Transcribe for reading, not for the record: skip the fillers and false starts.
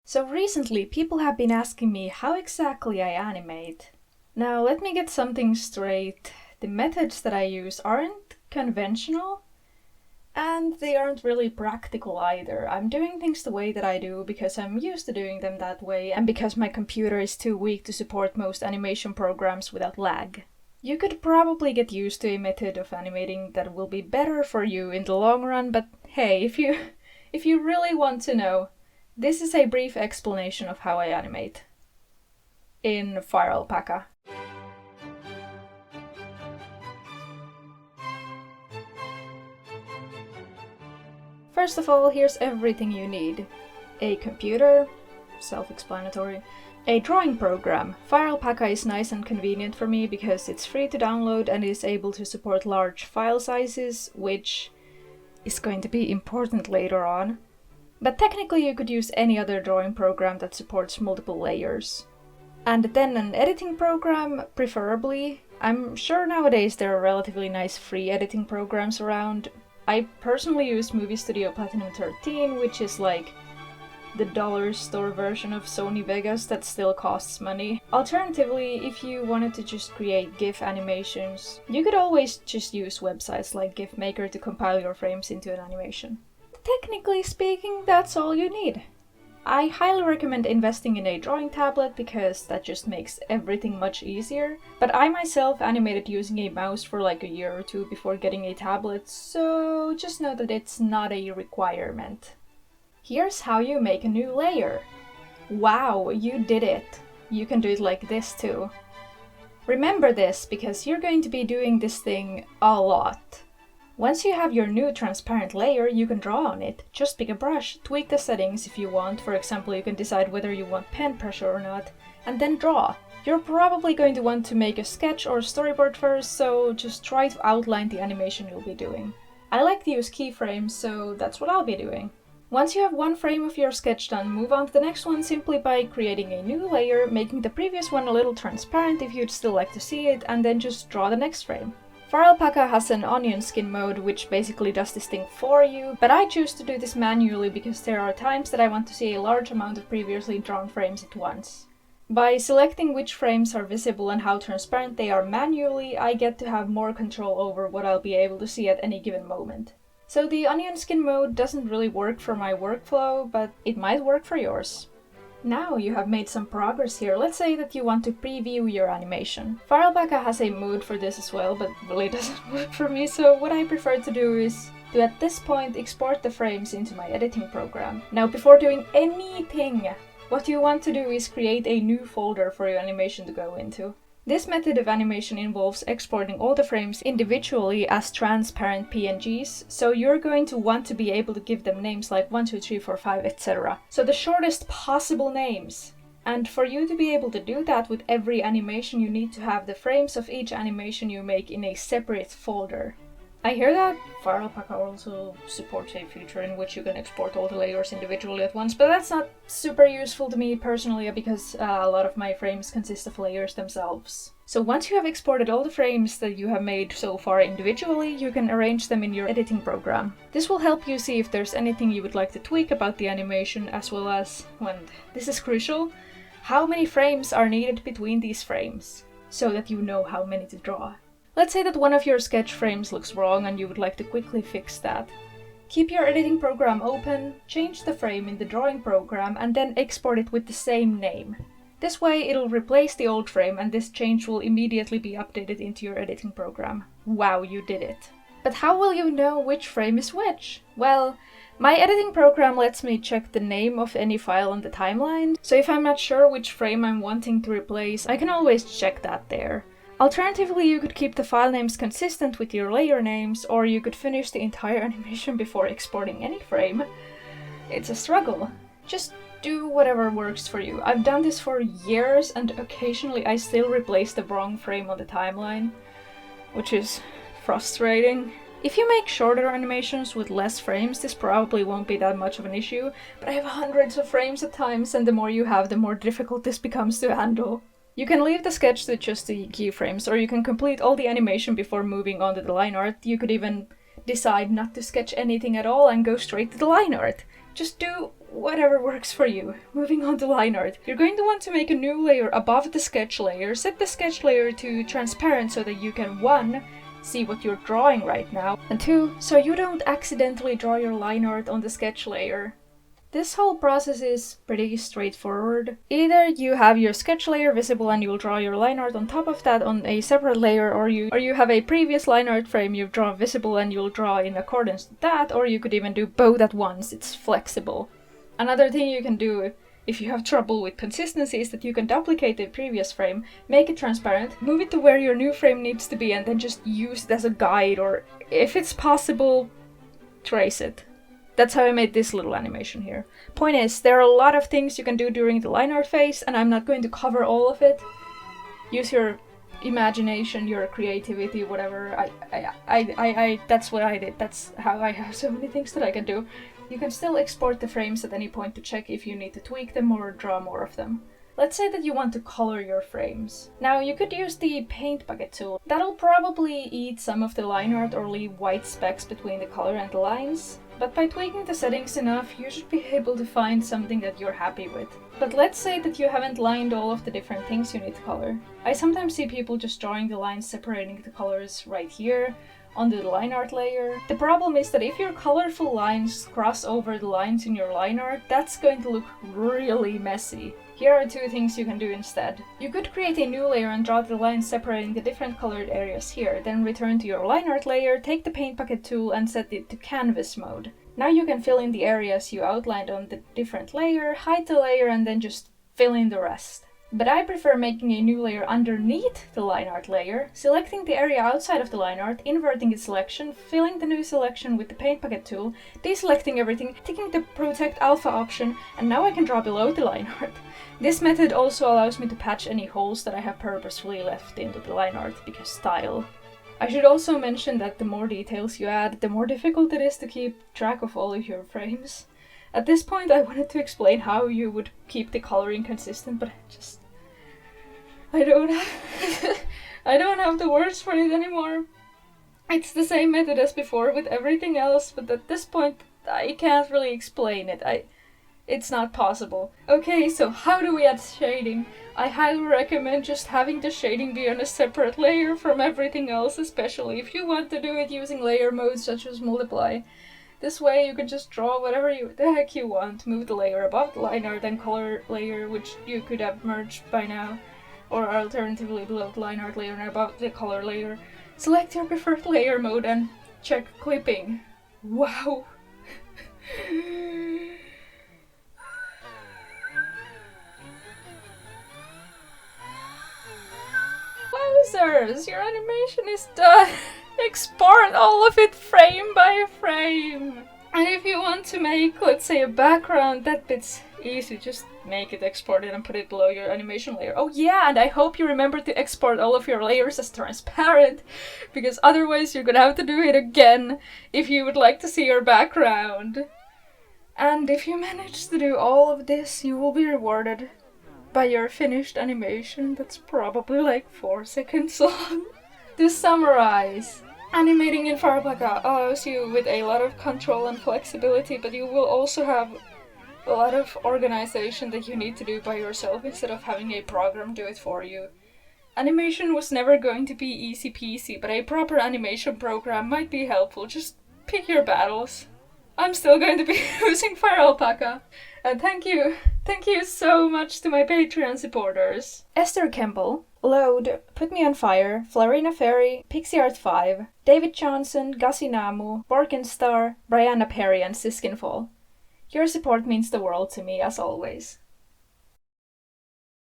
So recently, people have been asking me how exactly I animate. Now, let me get something straight. The methods that I use aren't conventional, and they aren't really practical either. I'm doing things the way that I do because I'm used to doing them that way, and because my computer is too weak to support most animation programs without lag. You could probably get used to a method of animating that will be better for you in the long run, but hey, if you really want to know, this is a brief explanation of how I animate in FireAlpaca. First of all, here's everything you need. A computer, self-explanatory. A drawing program. FireAlpaca is nice and convenient for me because it's free to download and is able to support large file sizes, which is going to be important later on. But technically you could use any other drawing program that supports multiple layers. And then an editing program, preferably. I'm sure nowadays there are relatively nice free editing programs around. I personally use Movie Studio Platinum 13, which is like the dollar store version of Sony Vegas that still costs money. Alternatively, if you wanted to just create GIF animations, you could always just use websites like GIF Maker to compile your frames into an animation. Technically speaking, that's all you need. I highly recommend investing in a drawing tablet because that just makes everything much easier. But I myself animated using a mouse for like a year or two before getting a tablet, so just know that it's not a requirement. Here's how you make a new layer. Wow, you did it. You can do it like this too. Remember this because you're going to be doing this thing a lot. Once you have your new transparent layer, you can draw on it. Just pick a brush, tweak the settings if you want. For example, you can decide whether you want pen pressure or not, and then draw. You're probably going to want to make a sketch or storyboard first, so just try to outline the animation you'll be doing. I like to use keyframes, so that's what I'll be doing. Once you have one frame of your sketch done, move on to the next one simply by creating a new layer, making the previous one a little transparent if you'd still like to see it, and then just draw the next frame. FireAlpaca has an onion skin mode, which basically does this thing for you, but I choose to do this manually because there are times that I want to see a large amount of previously drawn frames at once. By selecting which frames are visible and how transparent they are manually, I get to have more control over what I'll be able to see at any given moment. So the onion skin mode doesn't really work for my workflow, but it might work for yours. Now you have made some progress here. Let's say that you want to preview your animation. FireAlpaca has a mode for this as well, but really doesn't work for me, so what I prefer to do is to at this point export the frames into my editing program. Now before doing anything, what you want to do is create a new folder for your animation to go into. This method of animation involves exporting all the frames individually as transparent PNGs, so you're going to want to be able to give them names like 1, 2, 3, 4, 5, etc. So the shortest possible names. And for you to be able to do that with every animation, you need to have the frames of each animation you make in a separate folder. I hear that FireAlpaca also supports a feature in which you can export all the layers individually at once, but that's not super useful to me personally because a lot of my frames consist of layers themselves. So once you have exported all the frames that you have made so far individually, you can arrange them in your editing program. This will help you see if there's anything you would like to tweak about the animation, as well as, and this is crucial, how many frames are needed between these frames, so that you know how many to draw. Let's say that one of your sketch frames looks wrong and you would like to quickly fix that. Keep your editing program open, change the frame in the drawing program, and then export it with the same name. This way it'll replace the old frame and this change will immediately be updated into your editing program. Wow, you did it. But how will you know which frame is which? Well, my editing program lets me check the name of any file on the timeline, so if I'm not sure which frame I'm wanting to replace, I can always check that there. Alternatively, you could keep the file names consistent with your layer names, or you could finish the entire animation before exporting any frame. It's a struggle. Just do whatever works for you. I've done this for years, and occasionally I still replace the wrong frame on the timeline, which is frustrating. If you make shorter animations with less frames, this probably won't be that much of an issue, but I have hundreds of frames at times, and the more you have, the more difficult this becomes to handle. You can leave the sketch to just the keyframes, or you can complete all the animation before moving on to the line art. You could even decide not to sketch anything at all and go straight to the line art. Just do whatever works for you. Moving on to Lineart. You're going to want to make a new layer above the sketch layer. Set the sketch layer to transparent so that you can 1. See what you're drawing right now, and 2. So you don't accidentally draw your line art on the sketch layer. This whole process is pretty straightforward. Either you have your sketch layer visible and you'll draw your line art on top of that on a separate layer, or you have a previous line art frame you've drawn visible and you'll draw in accordance with that, or you could even do both at once. It's flexible. Another thing you can do if you have trouble with consistency is that you can duplicate the previous frame, make it transparent, move it to where your new frame needs to be, and then just use it as a guide, or if it's possible, trace it. That's how I made this little animation here. Point is, there are a lot of things you can do during the line art phase, and I'm not going to cover all of it. Use your imagination, your creativity, whatever. That's what I did. That's how I have so many things that I can do. You can still export the frames at any point to check if you need to tweak them or draw more of them. Let's say that you want to color your frames. Now, you could use the paint bucket tool. That'll probably eat some of the line art or leave white specks between the color and the lines. But by tweaking the settings enough, you should be able to find something that you're happy with. But let's say that you haven't lined all of the different things you need to color. I sometimes see people just drawing the lines separating the colors right here on the line art layer. The problem is that if your colorful lines cross over the lines in your line art, that's going to look really messy. Here are 2 things you can do instead. You could create a new layer and draw the lines separating the different colored areas here, then return to your line art layer, take the paint bucket tool and set it to canvas mode. Now you can fill in the areas you outlined on the different layer, hide the layer, and then just fill in the rest. But I prefer making a new layer underneath the line art layer, selecting the area outside of the line art, inverting its selection, filling the new selection with the paint bucket tool, deselecting everything, ticking the protect alpha option, and now I can draw below the line art. This method also allows me to patch any holes that I have purposefully left into the line art, because style. I should also mention that the more details you add, the more difficult it is to keep track of all of your frames. At this point I wanted to explain how you would keep the coloring consistent, but I don't have the words for it anymore. It's the same method as before with everything else, but at this point I can't really explain it. It's not possible. Okay, so how do we add shading? I highly recommend just having the shading be on a separate layer from everything else, especially if you want to do it using layer modes such as multiply. This way you can just draw whatever the heck you want, move the layer above the line art and color layer, which you could have merged by now, or alternatively below the line art layer and above the color layer. Select your preferred layer mode and check clipping. Wow! Wowzers! Your animation is done! Export all of it frame by frame! And if you want to make, let's say, a background, that bit's easy. Just make it exported and put it below your animation layer. Oh yeah, and I hope you remember to export all of your layers as transparent, because otherwise you're gonna have to do it again if you would like to see your background. And if you manage to do all of this, you will be rewarded by your finished animation that's probably like 4 seconds long. To summarize, animating in FireAlpaca allows you with a lot of control and flexibility, but you will also have a lot of organization that you need to do by yourself instead of having a program do it for you. Animation was never going to be easy peasy, but a proper animation program might be helpful. Just pick your battles. I'm still going to be using FireAlpaca. And thank you so much to my Patreon supporters. Esther Kemble, Load, Put Me on Fire, Florina Ferry, PixieArt5, David Johnson, Gussie Namu, Borkenstar, Brianna Perry, and Siskinfall. Your support means the world to me, as always.